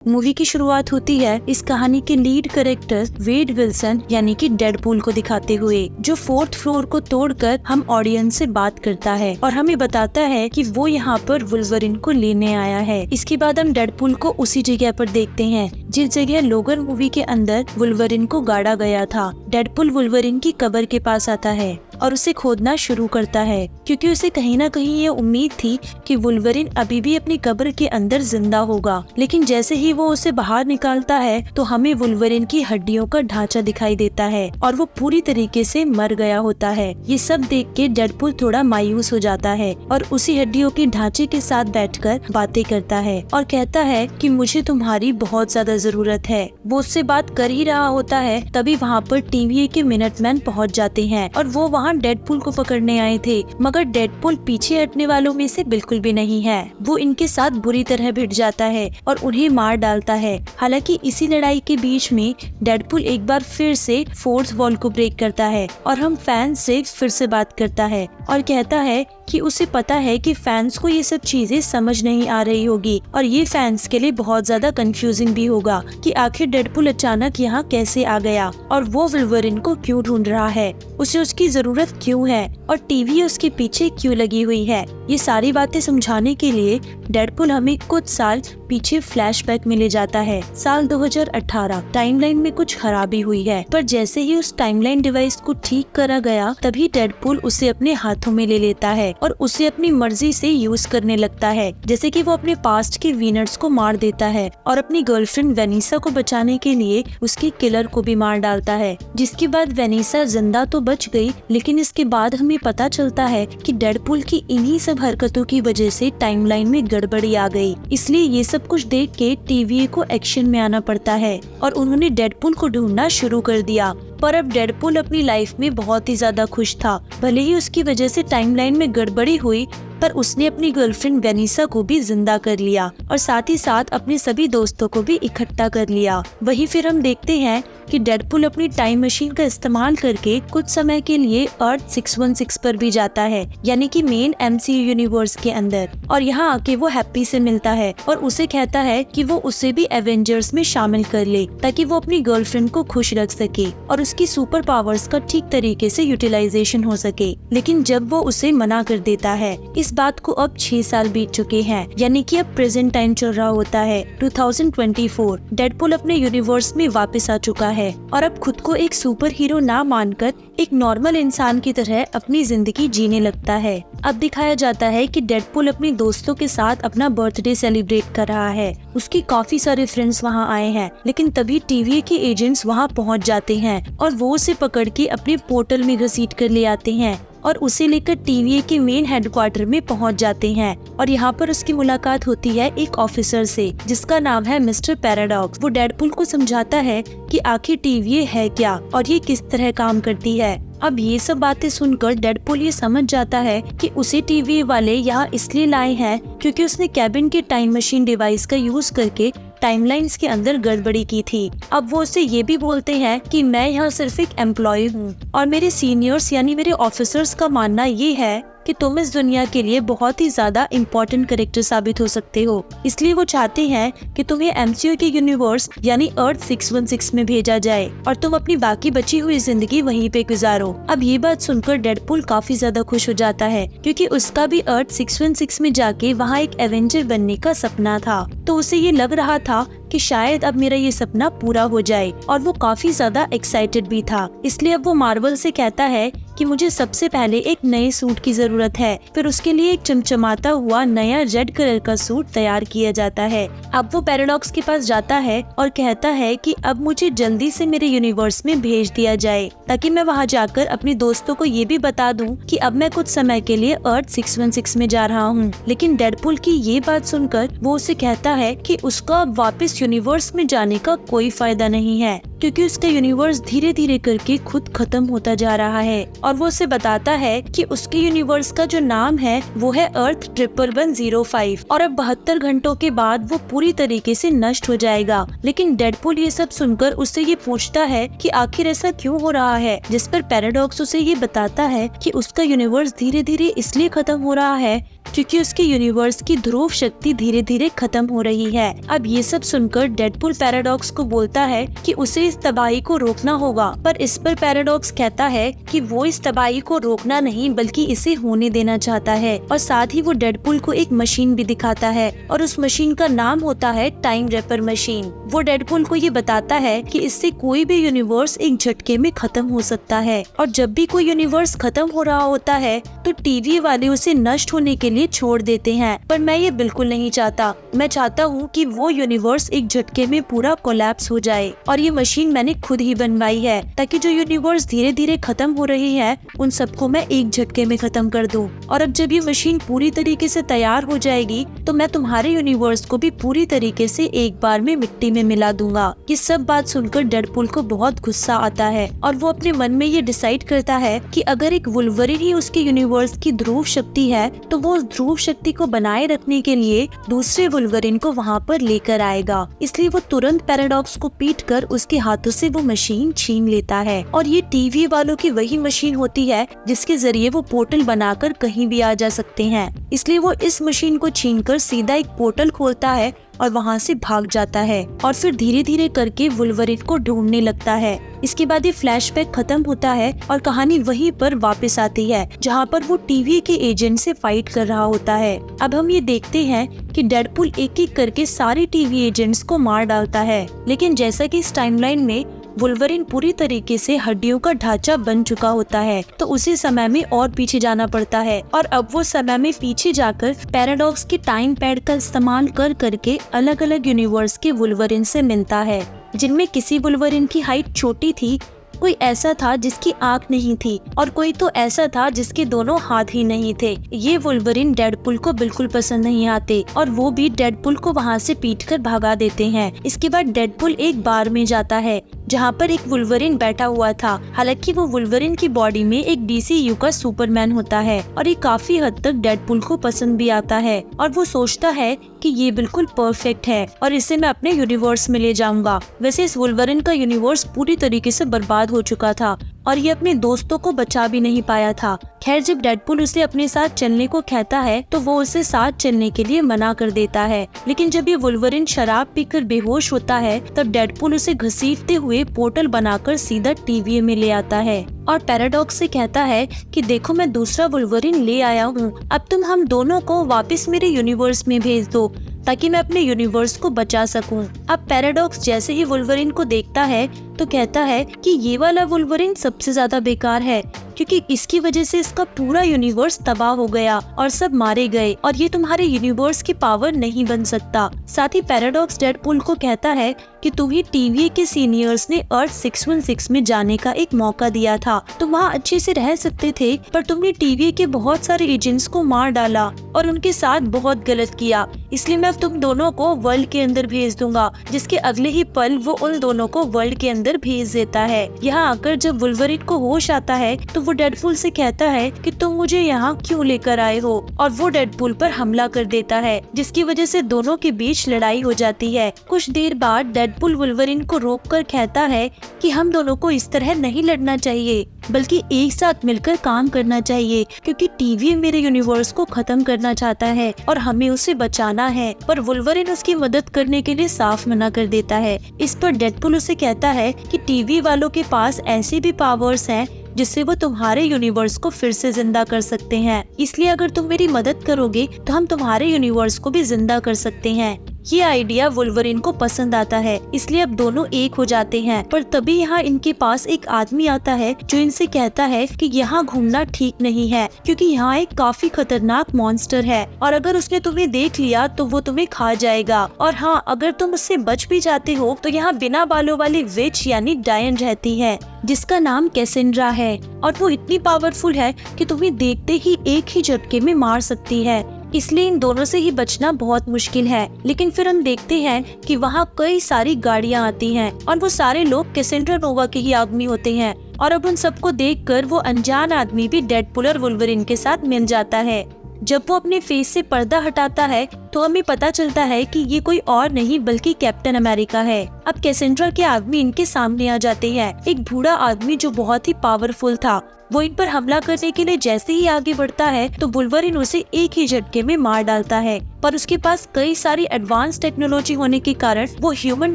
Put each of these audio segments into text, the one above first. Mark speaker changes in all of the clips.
Speaker 1: Movie की शुरुआत होती है इस कहानी के लीड कैरेक्टर वेड विल्सन यानी कि डेडपूल को दिखाते हुए, जो 4th फ्लोर को तोड़कर हम ऑडियंस से बात करता है और हमें बताता है कि वो यहाँ पर वुल्वरिन को लेने आया है। इसके बाद हम डेडपूल को उसी जगह पर देखते हैं जिस जगह लोगन मूवी के अंदर वुल्वरिन को गाड़ा गया था। डेडपूल वुल्वरिन की कब्र के पास आता है और उसे खोदना शुरू करता है क्योंकि उसे कहीं ना कहीं ये उम्मीद थी कि वुल्वरिन अभी भी अपनी कब्र के अंदर जिंदा होगा। लेकिन जैसे ही वो उसे बाहर निकालता है तो हमें वुल्वरिन की हड्डियों का ढांचा दिखाई देता है और वो पूरी तरीके से मर गया होता है। ये सब देख के डेडपूल थोड़ा मायूस हो जाता है और उसी हड्डियों के ढांचे के साथ बैठकर बातें करता है और कहता है कि मुझे तुम्हारी बहुत ज्यादा जरूरत है। वो उससे बात कर ही रहा होता है तभी वहाँ पर TVA के मिनटमैन पहुँच जाते हैं और वो वहाँ डेडपूल को पकड़ने आए थे, मगर डेडपूल पीछे हटने वालों में से बिल्कुल भी नहीं है। वो इनके साथ बुरी तरह भिड़ जाता है और उन्हें मार डालता है। हालांकि इसी लड़ाई के बीच में डेडपूल एक बार फिर से 4th वॉल को ब्रेक करता है और हम फैंस से फिर से बात करता है और कहता है कि उसे पता है कि फैंस को ये सब चीजें समझ नहीं आ रही होगी और ये फैंस के लिए बहुत ज्यादा कंफ्यूजिंग भी होगा कि आखिर डेडपूल अचानक यहाँ कैसे आ गया और वो वुल्वरिन को क्यों ढूंढ रहा है, उसे उसकी जरूरत क्यों है और टीवी उसके पीछे क्यों लगी हुई है। ये सारी बातें समझाने के लिए डेडपूल हमें कुछ साल पीछे फ्लैशबैक में ले जाता है। साल 2018 टाइमलाइन में कुछ खराबी हुई है, पर जैसे ही उस टाइमलाइन डिवाइस को ठीक करा गया तभी डेडपूल उसे अपने हाथों में ले लेता है और उसे अपनी मर्जी से यूज करने लगता है। जैसे कि वो अपने पास्ट के विनर्स को मार देता है और अपनी गर्लफ्रेंड वेनिसा को बचाने के लिए उसके किलर को भी मार डालता है, जिसके बाद वेनिसा जिंदा तो बच गई, लेकिन इसके बाद हमें पता चलता है कि डेडपूल की इन्हीं सब हरकतों की वजह से टाइमलाइन में गड़बड़ी आ गई। इसलिए ये सब कुछ देख के TVA को एक्शन में आना पड़ता है और उन्होंने डेडपूल को ढूंढना शुरू कर दिया। पर अब डेडपूल अपनी लाइफ में बहुत ही ज्यादा खुश था। भले ही उसकी वजह से टाइमलाइन में गड़बड़ी हुई, पर उसने अपनी गर्लफ्रेंड वेनिसा को भी जिंदा कर लिया और साथ ही साथ अपने सभी दोस्तों को भी इकट्ठा कर लिया। वहीं फिर हम देखते हैं कि डेडपूल अपनी टाइम मशीन का इस्तेमाल करके कुछ समय के लिए अर्थ 616 पर भी जाता है, यानी कि मेन MCU यूनिवर्स के अंदर, और यहाँ आके वो हैप्पी से मिलता है और उसे कहता है कि वो उसे भी एवेंजर्स में शामिल कर ले ताकि वो अपनी गर्लफ्रेंड को खुश रख सके और उसकी सुपर पावर्स का ठीक तरीके से यूटिलाइजेशन हो सके। लेकिन जब वो उसे मना कर देता है। इस बात को अब 6 साल बीत चुके हैं, यानी कि अब प्रेजेंट टाइम चल रहा होता है 2024। डेडपूल अपने यूनिवर्स में वापस आ चुका है और अब खुद को एक सुपर हीरो ना मानकर एक नॉर्मल इंसान की तरह अपनी जिंदगी जीने लगता है। अब दिखाया जाता है कि डेडपूल अपने दोस्तों के साथ अपना बर्थडे सेलिब्रेट कर रहा है। उसके काफी सारे फ्रेंड्स वहाँ आए हैं, लेकिन तभी TVA के एजेंट्स वहाँ पहुँच जाते हैं और वो उसे पकड़ के अपने पोर्टल में घसीट कर ले आते हैं और उसे लेकर TVA के मेन हेडक्वार्टर में पहुंच जाते हैं और यहाँ पर उसकी मुलाकात होती है एक ऑफिसर से जिसका नाम है मिस्टर पैराडॉक्स। वो डेडपूल को समझाता है कि आखिर TVA है क्या और ये किस तरह काम करती है। अब ये सब बातें सुनकर डेडपूल ये समझ जाता है कि उसे TVA वाले यहाँ इसलिए लाए हैं क्योंकि उसने कैबिन के टाइम मशीन डिवाइस का यूज करके टाइमलाइंस के अंदर गड़बड़ी की थी। अब वो उसे ये भी बोलते हैं कि मैं यहाँ सिर्फ एक एम्प्लॉय हूँ और मेरे सीनियर्स यानी मेरे ऑफिसर्स का मानना ये है कि तुम इस दुनिया के लिए बहुत ही ज्यादा इम्पोर्टेंट कैरेक्टर साबित हो सकते हो, इसलिए वो चाहते हैं कि तुम्हें MCU के यूनिवर्स यानी अर्थ 616 में भेजा जाए और तुम अपनी बाकी बची हुई जिंदगी वहीं पे गुजारो। अब ये बात सुनकर डेडपूल काफी ज्यादा खुश हो जाता है क्योंकि उसका भी अर्थ 616 में जाके वहाँ एक एवेंजर बनने का सपना था, तो उसे ये लग रहा था कि शायद अब मेरा ये सपना पूरा हो जाए और वो काफी ज्यादा एक्साइटेड भी था। इसलिए अब वो मार्वल से कहता है कि मुझे सबसे पहले एक नए सूट की जरूरत है। फिर उसके लिए एक चमचमाता हुआ नया रेड कलर का सूट तैयार किया जाता है। अब वो पैराडॉक्स के पास जाता है और कहता है कि अब मुझे जल्दी से मेरे यूनिवर्स में भेज दिया जाए ताकि मैं वहाँ जाकर अपने दोस्तों को ये भी बता दूं कि अब मैं कुछ समय के लिए अर्थ 616 में जा रहा हूँ। लेकिन डेडपूल की ये बात सुनकर वो उसे कहता है कि उसका वापस यूनिवर्स में जाने का कोई फायदा नहीं है क्योंकि उसका यूनिवर्स धीरे धीरे करके खुद खत्म होता जा रहा है और वो उसे बताता है कि उसके यूनिवर्स का जो नाम है वो है अर्थ 11105 और अब 72 घंटों के बाद वो पूरी तरीके से नष्ट हो जाएगा। लेकिन डेडपूल ये सब सुनकर उससे ये पूछता है कि आखिर ऐसा क्यों हो रहा है, जिस पर पैराडॉक्स उसे ये बताता है कि उसका यूनिवर्स धीरे धीरे इसलिए खत्म हो रहा है क्योंकि उसके यूनिवर्स की ध्रुव शक्ति धीरे धीरे खत्म हो रही है। अब ये सब सुनकर डेडपुल पैराडॉक्स को बोलता है कि उसे इस तबाही को रोकना होगा, पर इस पर पैराडॉक्स कहता है कि वो इस तबाही को रोकना नहीं बल्कि इसे होने देना चाहता है। और साथ ही वो डेडपुल को एक मशीन भी दिखाता है और उस मशीन का नाम होता है टाइम रैपर मशीन। वो डेडपुल को ये बताता है कि इससे कोई भी यूनिवर्स एक झटके में खत्म हो सकता है, और जब भी कोई यूनिवर्स खत्म हो रहा होता है तो टीवी वाले उसे नष्ट होने के लिए छोड़ देते हैं। पर मैं ये बिल्कुल नहीं चाहता। मैं चाहता हूँ कि वो यूनिवर्स एक झटके में पूरा कोलैप्स हो जाए, और ये मशीन मैंने खुद ही बनवाई है ताकि जो यूनिवर्स धीरे धीरे खत्म हो रही है उन सबको मैं एक झटके में खत्म कर दूं। और अब जब ये मशीन पूरी तरीके से तैयार हो जाएगी तो मैं तुम्हारे यूनिवर्स को भी पूरी तरीके से एक बार में मिट्टी में मिला दूंगा। ये सब बात सुनकर डेडपुल को बहुत गुस्सा आता है और वो अपने मन में ये डिसाइड करता है कि अगर एक वुल्वरिन ही उसके यूनिवर्स की ध्रुव शक्ति है तो वो उस ध्रुव शक्ति को बनाए रखने के लिए दूसरे वुल्वरिन को वहाँ पर लेकर आएगा। इसलिए वो तुरंत पैराडॉक्स को पीटकर उसके हाथों से वो मशीन छीन लेता है। और ये टीवी वालों की वही मशीन होती है जिसके जरिए वो पोर्टल बनाकर कहीं भी आ जा सकते हैं। इसलिए वो इस मशीन को छीनकर सीधा एक पोर्टल खोलता है और वहाँ से भाग जाता है और फिर धीरे धीरे करके वुल्वरिन को ढूंढने लगता है। इसके बाद ये फ्लैशबैक खत्म होता है और कहानी वहीं पर वापस आती है जहाँ पर वो टीवी के एजेंट से फाइट कर रहा होता है। अब हम ये देखते हैं कि डेडपुल एक एक करके सारे टीवी एजेंट्स को मार डालता है, लेकिन जैसा कि इस टाइमलाइन में वुल्वरिन पूरी तरीके से हड्डियों का ढांचा बन चुका होता है तो उसी समय में और पीछे जाना पड़ता है। और अब वो समय में पीछे जाकर पैराडॉक्स के टाइम पैड का इस्तेमाल कर करके अलग अलग यूनिवर्स के वुल्वरिन से मिलता है, जिनमें किसी वुल्वरिन की हाइट छोटी थी, कोई ऐसा था जिसकी आंख नहीं थी और कोई तो ऐसा था जिसके दोनों हाथ ही नहीं थे। ये वुल्वरिन डेडपुल को बिल्कुल पसंद नहीं आते और वो भी डेडपुल को वहाँ से पीटकर भगा देते हैं। इसके बाद डेडपुल एक बार में जाता है जहाँ पर एक वुल्वरिन बैठा हुआ था। हालांकि वो वुल्वरिन की बॉडी में एक DCU का सुपरमैन होता है और ये काफी हद तक डेडपुल को पसंद भी आता है और वो सोचता है कि ये बिल्कुल परफेक्ट है और इसे मैं अपने यूनिवर्स में ले जाऊंगा। वैसे इस वुल्वरिन का यूनिवर्स पूरी तरीके से बर्बाद हो चुका था और ये अपने दोस्तों को बचा भी नहीं पाया था। खैर, जब डेडपुल उसे अपने साथ चलने को कहता है तो वो उसे साथ चलने के लिए मना कर देता है। लेकिन जब ये वुल्वरिन शराब पीकर बेहोश होता है तब डेडपुल उसे घसीटते हुए पोर्टल बनाकर सीधा टीवी में ले आता है और पैराडॉक्स से कहता है कि देखो, मैं दूसरा वुल्वरिन ले आया हूँ, अब तुम हम दोनों को वापस मेरे यूनिवर्स में भेज दो ताकि मैं अपने यूनिवर्स को बचा सकूं। अब पैराडॉक्स जैसे ही वुल्वरिन को देखता है तो कहता है कि ये वाला वुल्वरिन सबसे ज्यादा बेकार है क्योंकि इसकी वजह से इसका पूरा यूनिवर्स तबाह हो गया और सब मारे गए और ये तुम्हारे यूनिवर्स की पावर नहीं बन सकता। साथ ही पैराडॉक्स डेडपुल को कहता है कि तुम्हें टीवी के सीनियर्स ने अर्थ 616 में जाने का एक मौका दिया था, तुम वहाँ अच्छे से रह सकते थे, पर तुमने टीवी के बहुत सारे एजेंट्स को मार डाला और उनके साथ बहुत गलत किया, इसलिए मैं तुम दोनों को वर्ल्ड के अंदर भेज दूंगा। जिसके अगले ही पल वो उन दोनों को वर्ल्ड के अंदर भेज देता है। यहाँ आकर जब वुल्वरिन को होश आता है तो वो डेडपुल से कहता है कि तुम मुझे यहाँ क्यों लेकर आए हो, और वो डेडपुल पर हमला कर देता है जिसकी वजह से दोनों के बीच लड़ाई हो जाती है। कुछ देर बाद डेडपुल वुल्वरिन को रोककर कहता है कि हम दोनों को इस तरह नहीं लड़ना चाहिए बल्कि एक साथ मिलकर काम करना चाहिए क्योंकि टीवी मेरे यूनिवर्स को खत्म करना चाहता है और हमें उसे बचाना है। पर वुल्वरिन उसकी मदद करने के लिए साफ मना कर देता है। इस पर डेडपुल उसे कहता है कि टीवी वालों के पास ऐसे भी पावर्स हैं जिससे वो तुम्हारे यूनिवर्स को फिर से जिंदा कर सकते हैं, इसलिए अगर तुम मेरी मदद करोगे तो हम तुम्हारे यूनिवर्स को भी जिंदा कर सकते हैं। ये आइडिया वुल्वरिन को पसंद आता है, इसलिए अब दोनों एक हो जाते हैं। पर तभी यहाँ इनके पास एक आदमी आता है जो इनसे कहता है कि यहाँ घूमना ठीक नहीं है क्योंकि यहाँ एक काफी खतरनाक मॉन्स्टर है और अगर उसने तुम्हें देख लिया तो वो तुम्हें खा जाएगा। और हाँ, अगर तुम उससे बच भी जाते हो तो यहाँ बिना बालों वाली विच यानी डायन रहती है जिसका नाम कैसेंड्रा है और वो इतनी पावरफुल है कि तुम्हें देखते ही एक ही झटके में मार सकती है, इसलिए इन दोनों से ही बचना बहुत मुश्किल है। लेकिन फिर हम देखते हैं कि वहाँ कई सारी गाड़ियाँ आती हैं और वो सारे लोग कैसेंड्रा नोवा के ही आदमी होते हैं और अब उन सबको देखकर वो अनजान आदमी भी डेडपुल और वुल्वरिन के साथ मिल जाता है। जब वो अपने फेस से पर्दा हटाता है तो हमें पता चलता है कि ये कोई और नहीं बल्कि कैप्टन अमेरिका है। अब कैसेंड्रा के आदमी इनके सामने आ जाते हैं। एक बूढ़ा आदमी जो बहुत ही पावरफुल था वो इन पर हमला करने के लिए जैसे ही आगे बढ़ता है तो वुल्वरिन उसे एक ही झटके में मार डालता है। पर उसके पास कई सारी एडवांस टेक्नोलॉजी होने के कारण वो ह्यूमन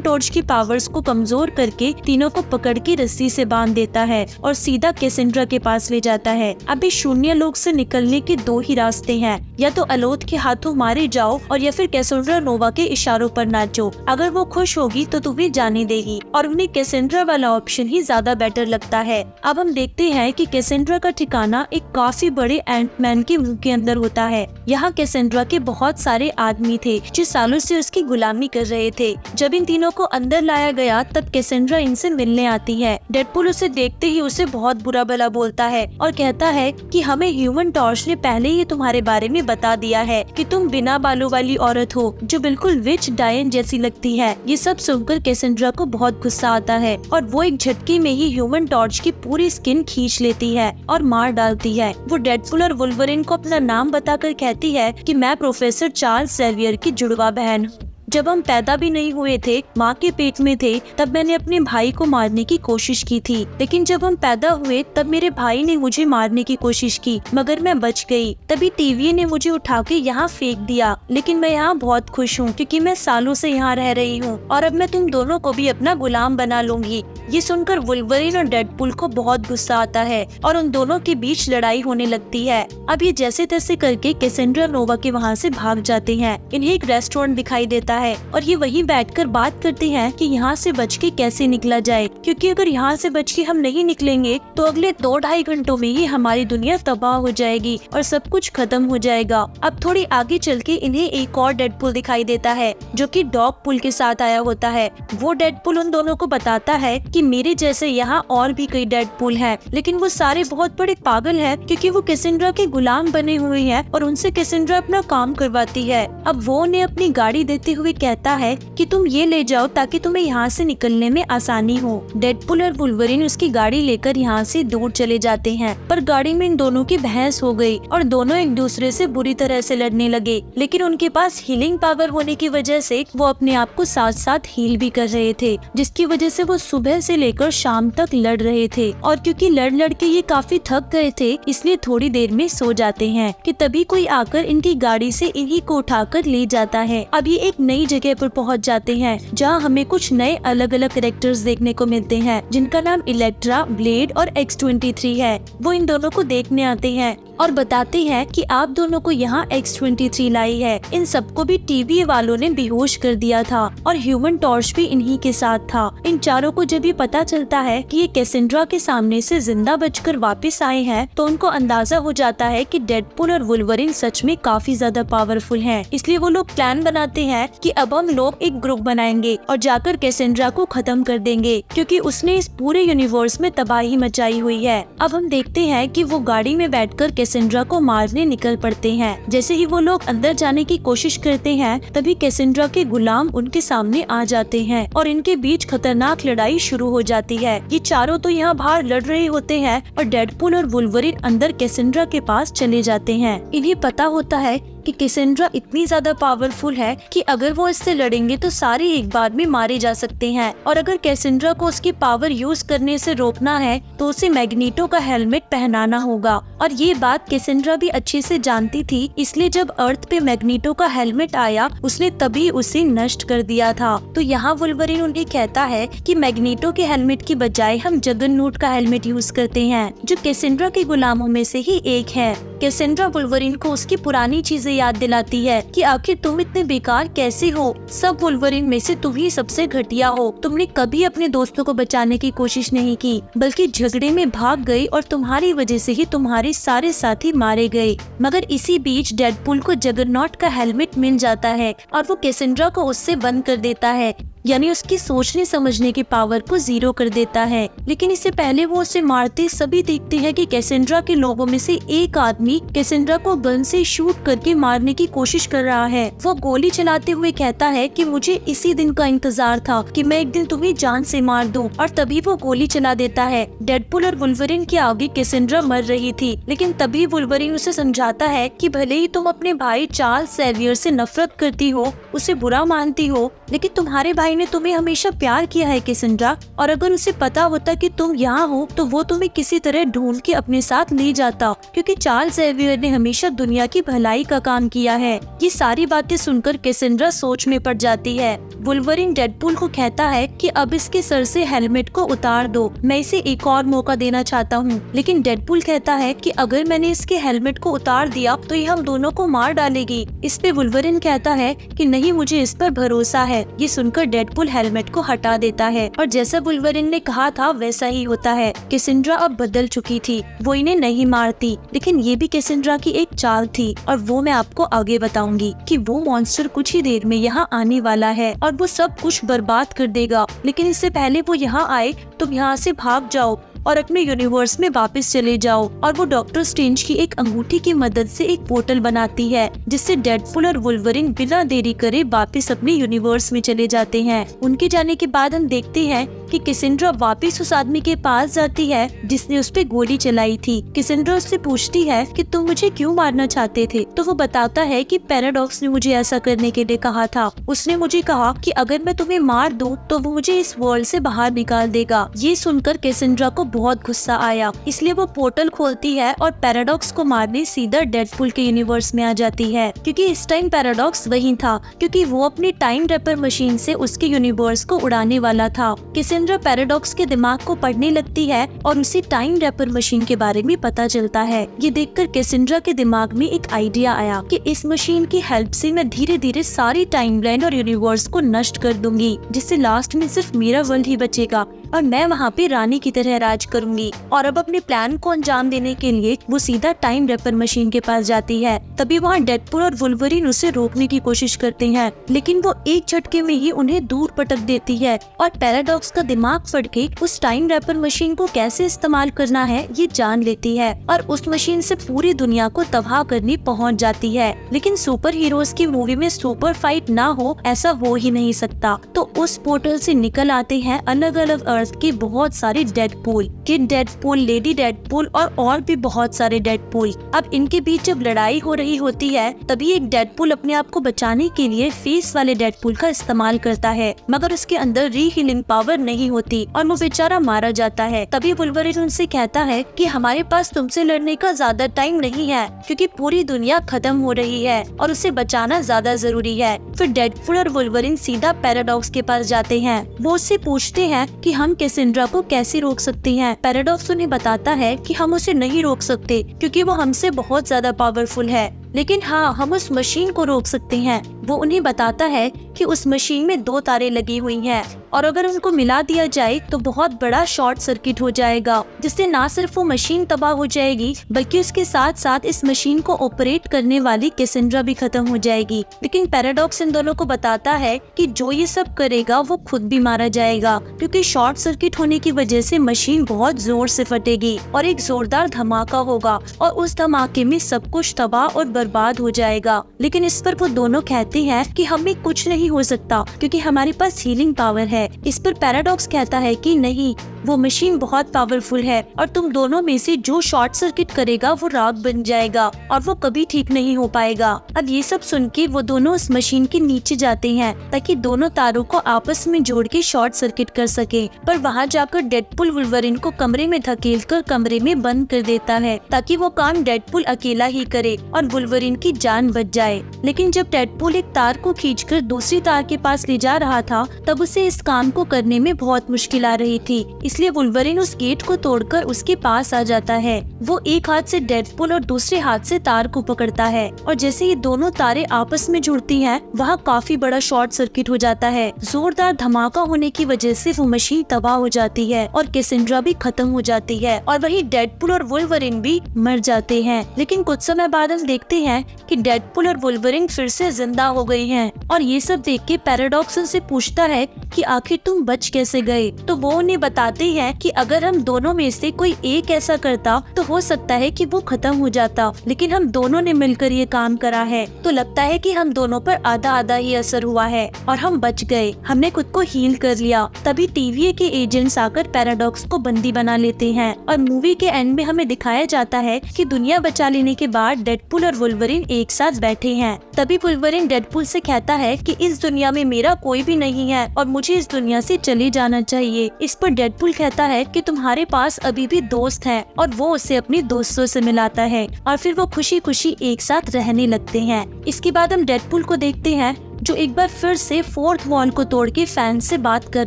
Speaker 1: टॉर्च की पावर्स को कमजोर करके तीनों को पकड़ के रस्सी से बांध देता है और सीधा कैसेंड्रा के पास ले जाता है। अभी शून्य लोक से निकलने के दो ही रास्ते हैं, या तो अलोथ के हाथों मारे जाओ और या फिर कैसेंड्रा नोवा के इशारों पर नाचो। अगर वो खुश होगी तो तुम्हें जाने देगी, और उन्हें कैसेंड्रा वाला ऑप्शन ही ज्यादा बेटर लगता है। अब हम देखते हैं कि कैसेंड्रा का ठिकाना एक काफी बड़े एंटमैन के मुंह के अंदर होता है। यहाँ कैसेंड्रा के बहुत सारे आदमी थे जो सालों से उसकी गुलामी कर रहे थे। जब इन तीनों को अंदर लाया गया तब कैसेंड्रा इनसे मिलने आती है। डेडपूल उसे देखते ही उसे बहुत बुरा भला बोलता है और कहता है कि हमें ह्यूमन टॉर्च ने पहले ही तुम्हारे बारे में बता दिया है कि तुम बिना बालों वाली औरत हो जो बिल्कुल विच डायन जैसी लगती है। ये सब सुनकर कैसेंड्रा को बहुत गुस्सा आता है और वो एक झटके में ही ह्यूमन टॉर्च की पूरी स्किन खींच लेती है और मार डालती है। वो डेडपूल और वुल्वरिन को अपना नाम बताकर कहती है कि मैं प्रोफेसर चार्ल्स ज़ेवियर की जुड़वा बहन हूँ। जब हम पैदा भी नहीं हुए थे, माँ के पेट में थे, तब मैंने अपने भाई को मारने की कोशिश की थी, लेकिन जब हम पैदा हुए तब मेरे भाई ने मुझे मारने की कोशिश की, मगर मैं बच गई। तभी टीवी ने मुझे उठा के यहाँ फेंक दिया, लेकिन मैं यहाँ बहुत खुश हूँ क्योंकि मैं सालों से यहाँ रह रही हूँ और अब मैं तुम दोनों को भी अपना गुलाम बना लूंगी। ये सुनकर वुल्वरिन और डेडपूल को बहुत गुस्सा आता है और उन दोनों के बीच लड़ाई होने लगती है। अब ये जैसे तैसे करके कैसेंड्रा नोवा के वहाँ से भाग जाते हैं। इन्हें एक रेस्टोरेंट दिखाई देता है और ये वहीं बैठकर बात करते हैं कि यहाँ से बच के कैसे निकला जाए, क्योंकि अगर यहाँ से बच के हम नहीं निकलेंगे तो अगले 2-2.5 घंटों में ही हमारी दुनिया तबाह हो जाएगी और सब कुछ खत्म हो जाएगा। अब थोड़ी आगे चल के इन्हें एक और डेडपूल दिखाई देता है जो कि डॉगपूल के साथ आया होता है। वो डेडपूल उन दोनों को बताता है कि मेरे जैसे यहाँ और भी कई डेडपूल हैं, लेकिन वो सारे बहुत बड़े पागल हैं क्योंकि वो कैसेंड्रा के गुलाम बने हुए हैं और उनसे कैसेंड्रा अपना काम करवाती है। अब वो उन्हें अपनी गाड़ी देते हुए कहता है कि तुम ये ले जाओ ताकि तुम्हें यहाँ से निकलने में आसानी हो। डेडपूल और वुल्वरिन उसकी गाड़ी लेकर यहाँ से दूर चले जाते हैं, पर गाड़ी में इन दोनों की बहस हो गई और दोनों एक दूसरे से बुरी तरह से लड़ने लगे। लेकिन उनके पास हीलिंग पावर होने की वजह से वो अपने आप को साथ साथ हील भी कर रहे थे, जिसकी वजह से वो सुबह से लेकर शाम तक लड़ रहे थे। और क्योंकि लड़ के ये काफी थक गए थे, इसलिए थोड़ी देर में सो जाते हैं कि तभी कोई आकर इनकी गाड़ी से इन्हीं को उठाकर ले जाता है। अब ये एक नई जगह पर पहुंच जाते हैं जहां हमें कुछ नए अलग अलग कैरेक्टर्स देखने को मिलते हैं जिनका नाम इलेक्ट्रा, ब्लेड और X-23 है। वो इन दोनों को देखने आते हैं और बताते हैं कि आप दोनों को यहाँ X-23 लाई है। इन सबको भी टीवी वालों ने बेहोश कर दिया था और ह्यूमन टॉर्च भी इन्हीं के साथ था। इन चारों को जब ये पता चलता है कि ये कैसेंड्रा के सामने से जिंदा बचकर वापस आए हैं तो उनको अंदाजा हो जाता है कि डेडपूल और वुल्वरिन सच में काफी ज्यादा पावरफुल हैं। इसलिए वो लोग प्लान बनाते हैं कि अब हम लोग एक ग्रुप बनाएंगे और जाकर कैसेंड्रा को खत्म कर देंगे, क्योंकि उसने इस पूरे यूनिवर्स में तबाही मचाई हुई है। अब हम देखते हैं कि वो गाड़ी में बैठकर कैसेंड्रा को मारने निकल पड़ते हैं। जैसे ही वो लोग अंदर जाने की कोशिश करते हैं तभी कैसेंड्रा के गुलाम उनके सामने आ जाते हैं और इनके बीच खतरनाक लड़ाई शुरू हो जाती है। ये चारों तो यहाँ बाहर लड़ रहे होते हैं और डेडपूल और वुल्वरिन अंदर कैसेंड्रा के पास चले जाते हैं। इन्हें पता होता है कि कैसेंड्रा इतनी ज्यादा पावरफुल है कि अगर वो इससे लड़ेंगे तो सारे एक बार में मारे जा सकते हैं, और अगर कैसेंड्रा को उसकी पावर यूज करने से रोकना है तो उसे मैग्नीटो का हेलमेट पहनाना होगा। और ये बात कैसेंड्रा भी अच्छे से जानती थी, इसलिए जब अर्थ पे मैग्नीटो का हेलमेट आया उसने तभी उसे नष्ट कर दिया था। तो यहाँ वुल्वरिन उन्हें कहता है कि मैग्नीटो के हेलमेट की बजाय हम जगरनॉट का हेलमेट यूज करते हैं, जो कैसेंड्रा के गुलामों में से ही एक है। कैसेंड्रा वुल्वरिन को उसकी पुरानी चीजें याद दिलाती है कि आखिर तुम इतने बेकार कैसे हो, सब वुल्वरिन में से तुम ही सबसे घटिया हो। तुमने कभी अपने दोस्तों को बचाने की कोशिश नहीं की, बल्कि झगड़े में भाग गई और तुम्हारी वजह से ही तुम्हारे सारे साथी मारे गए। मगर इसी बीच डेडपूल को जगरनॉट का हेलमेट मिल जाता है और वो कैसेंड्रा को उससे बंद कर देता है, यानी उसकी सोचने समझने की पावर को 0 कर देता है। लेकिन इससे पहले वो उसे मारते सभी देखते हैं कि कैसेंड्रा के लोगों में से एक आदमी कैसेंड्रा को गन से शूट करके मारने की कोशिश कर रहा है। वो गोली चलाते हुए कहता है कि मुझे इसी दिन का इंतजार था कि मैं एक दिन तुम्हें जान से मार दूं, और तभी वो गोली चला देता है। डेडपूल और वुल्वरिन के आगे कैसेंड्रा मर रही थी, लेकिन तभी वुल्वरिन उसे समझाता है कि भले ही तुम अपने भाई चार्ल्स ज़ेवियर से नफरत करती हो, उसे बुरा मानती हो, लेकिन तुम्हारे भाई ने तुम्हें हमेशा प्यार किया है कैसेंड्रा, और अगर उसे पता होता कि तुम यहाँ हो तो वो तुम्हें किसी तरह ढूंढ के अपने साथ ले जाता, क्योंकि चार्ल्स ज़ेवियर ने हमेशा दुनिया की भलाई का काम किया है। ये सारी बातें सुनकर कैसेंड्रा सोच में पड़ जाती है। वुल्वरिन डेडपूल को कहता है कि अब इसके सर से हेलमेट को उतार दो, मैं इसे एक और मौका देना चाहता हूँ। लेकिन डेडपूल कहता है कि अगर मैंने इसके हेलमेट को उतार दिया तो ये हम दोनों को मार डालेगी। इस पे वुल्वरिन कहता है कि नहीं, मुझे इस पर भरोसा है। ये सुनकर डेडपूल हेलमेट को हटा देता है और जैसा वुल्वरिन ने कहा था वैसा ही होता है। कैसेंड्रा अब बदल चुकी थी, वो इन्हें नहीं मारती, लेकिन ये भी कैसेंड्रा की एक चाल थी और वो मैं आपको आगे बताऊंगी कि वो मॉन्स्टर कुछ ही देर में यहाँ आने वाला है और वो सब कुछ बर्बाद कर देगा। लेकिन इससे पहले वो यहाँ आए तुम यहाँ से भाग जाओ और अपने यूनिवर्स में वापस चले जाओ। और वो डॉक्टर स्ट्रेंज की एक अंगूठी की मदद से एक पोर्टल बनाती है, जिससे डेडपूल और वुल्वरिन बिना देरी करे वापस अपने यूनिवर्स में चले जाते हैं। उनके जाने के बाद हम देखते हैं कि कैसेंड्रा वापस उस आदमी के पास जाती है जिसने उस पे गोली चलाई थी। कैसेंड्रा उससे पूछती है कि तुम मुझे क्यों मारना चाहते थे, तो वो बताता है कि पैराडॉक्स ने मुझे ऐसा करने के लिए कहा था। उसने मुझे कहा कि अगर मैं तुम्हें मार दूं तो वो मुझे इस वर्ल्ड से बाहर निकाल देगा। ये सुनकर कैसेंड्रा को बहुत गुस्सा आया, इसलिए वो पोर्टल खोलती है और पैराडॉक्स को मारने सीधा डेडपूल के यूनिवर्स में आ जाती है, क्योंकि इस टाइम पैराडॉक्स वहीं था, क्योंकि वो अपनी टाइम रेपर मशीन से उसके यूनिवर्स को उड़ाने वाला था। कैसेंड्रा पैराडॉक्स के दिमाग को पढ़ने लगती है और उसे टाइम रेपर मशीन के बारे में पता चलता है। ये देखकर कैसेंड्रा के दिमाग में एक आइडिया आया कि इस मशीन की हेल्प से मैं धीरे धीरे सारी टाइमलाइन और यूनिवर्स को नष्ट कर दूंगी, जिससे लास्ट में सिर्फ मेरा वर्ल्ड ही बचेगा और मैं वहाँ पे रानी की तरह राज करूंगी। और अब अपने प्लान को अंजाम देने के लिए वो सीधा टाइम रेपर मशीन के पास जाती है। तभी वहाँ डेडपूल और वुल्वरिन उसे रोकने की कोशिश करते हैं, लेकिन वो एक झटके में ही उन्हें दूर पटक देती है और पैराडॉक्स का दिमाग फट के उस टाइम रेपर मशीन को कैसे इस्तेमाल करना है ये जान लेती है और उस मशीन से पूरी दुनिया को तबाह करने पहुँच जाती है। लेकिन सुपर हीरोज की मूवी में सुपर फाइट ना हो ऐसा हो ही नहीं सकता, तो उस पोर्टल से निकल आते हैं अलग अलग अर्थ के बहुत सारे Deadpool, kid Deadpool, lady Deadpool और भी बहुत सारे डेडपूल। अब इनके बीच जब लड़ाई हो रही होती है तभी एक डेडपूल अपने आप को बचाने के लिए फेस वाले डेडपूल का इस्तेमाल करता है, मगर उसके अंदर रीहीलिंग पावर नहीं होती और वो बेचारा मारा जाता है। तभी वुल्वरिन उनसे कहता है कि हमारे पास तुमसे लड़ने का ज्यादा टाइम नहीं है, क्योंकि पूरी दुनिया खत्म हो रही है और उसे बचाना ज्यादा जरूरी है। फिर डेडपूल और वुल्वरिन सीधा पैराडॉक्स के पास जाते हैं। वो उससे पूछते हैं कि हम कैसेंड्रा को कैसे रोक सकते हैं। पैराडॉक्स उन्हें बताता है कि हम उसे नहीं रोक सकते क्योंकि वो हमसे बहुत ज्यादा पावरफुल है, लेकिन हाँ हम उस मशीन को रोक सकते हैं। वो उन्हें बताता है कि उस मशीन में 2 तारे लगी हुई हैं और अगर उनको मिला दिया जाए तो बहुत बड़ा शॉर्ट सर्किट हो जाएगा, जिससे ना सिर्फ वो मशीन तबाह हो जाएगी बल्कि उसके साथ साथ इस मशीन को ऑपरेट करने वाली कैसेंड्रा भी खत्म हो जाएगी। लेकिन पैराडॉक्स इन दोनों को बताता है कि जो ये सब करेगा वो खुद भी मारा जाएगा, क्योंकि शॉर्ट सर्किट होने की वजह से मशीन बहुत जोर से फटेगी और एक जोरदार धमाका होगा और उस धमाके में सब कुछ तबाह और बर्बाद हो जाएगा। लेकिन इस पर वो दोनों कहते हैं कि हमें कुछ नहीं हो सकता क्योंकि हमारे पास हीलिंग पावर है। इस पर पैराडॉक्स कहता है कि नहीं, वो मशीन बहुत पावरफुल है और तुम दोनों में से जो शॉर्ट सर्किट करेगा वो राख बन जाएगा और वो कभी ठीक नहीं हो पाएगा। अब ये सब सुन के वो दोनों उस मशीन के नीचे जाते हैं ताकि दोनों तारों को आपस में जोड़ के शॉर्ट सर्किट कर सके, पर वहाँ जाकर डेडपूल वुल्वरिन को कमरे में धकेलकर कमरे में बंद कर देता है ताकि वो काम डेडपूल अकेला ही करे और वुल्वरिन की जान बच जाए। लेकिन जब डेडपूल एक तार को खींचकर दूसरी तार के पास ले जा रहा था तब उसे इस काम को करने में बहुत मुश्किल आ रही थी, इसलिए वुल्वरिन उस गेट को तोड़कर उसके पास आ जाता है। वो एक हाथ से डेडपूल और दूसरे हाथ से तार को पकड़ता है और जैसे ये दोनों तारें आपस में जुड़ती हैं वहाँ काफी बड़ा शॉर्ट सर्किट हो जाता है। जोरदार धमाका होने की वजह से वो मशीन तबाह हो जाती है और कैसेंड्रा भी खत्म हो जाती है और वही डेडपूल और वुल्वरिन भी मर जाते हैं। लेकिन कुछ समय बाद हम देखते हैं कि डेडपूल और वुल्वरिन फिर से जिंदा हो गई हैं और ये सब देख के पैराडॉक्स उनसे पूछता है कि आखिर तुम बच कैसे गए। तो वो उन्हें बताते हैं कि अगर हम दोनों में से कोई एक ऐसा करता तो हो सकता है कि वो खत्म हो जाता, लेकिन हम दोनों ने मिलकर ये काम करा है तो लगता है कि हम दोनों पर आधा आधा ही असर हुआ है और हम बच गए, हमने खुद को हील कर लिया। तभी TVA के एजेंट्स आकर पैराडॉक्स को बंदी बना लेते हैं और मूवी के एंड में हमें दिखाया जाता है कि दुनिया बचा लेने के बाद डेडपूल और वुल्वरिन एक साथ बैठे हैं। तभी वुल्वरिन डेडपूल से कहता है कि इस दुनिया में मेरा कोई भी नहीं है और मुझे इस दुनिया से चले जाना चाहिए। इस पर डेडपूल कहता है कि तुम्हारे पास अभी भी दोस्त हैं, और वो उसे अपने दोस्तों से मिलाता है और फिर वो खुशी खुशी एक साथ रहने लगते हैं। इसके बाद हम डेडपूल को देखते हैं जो एक बार फिर से फोर्थ वॉल को तोड़ के फैन से बात कर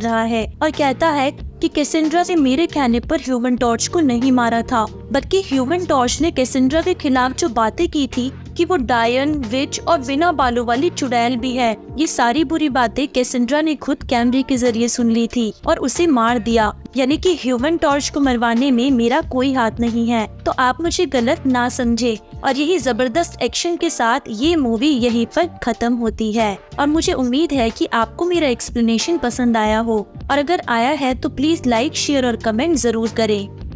Speaker 1: रहा है और कहता है कि कैसेंड्रा ने मेरे कहने पर ह्यूमन टॉर्च को नहीं मारा था, बल्कि ह्यूमन टॉर्च ने कैसेंड्रा के खिलाफ जो बातें की थी कि वो डायन, विच और बिना बालों वाली चुड़ैल भी है, ये सारी बुरी बातें कैसेंड्रा ने खुद कैमरे के जरिए सुन ली थी और उसे मार दिया। यानी कि ह्यूमन टॉर्च को मरवाने में मेरा कोई हाथ नहीं है, तो आप मुझे गलत ना समझे। और यही जबरदस्त एक्शन के साथ ये मूवी यहीं पर खत्म होती है। और मुझे उम्मीद है कि आपको मेरा एक्सप्लेनेशन पसंद आया हो, और अगर आया है तो प्लीज लाइक, शेयर और कमेंट जरूर करें।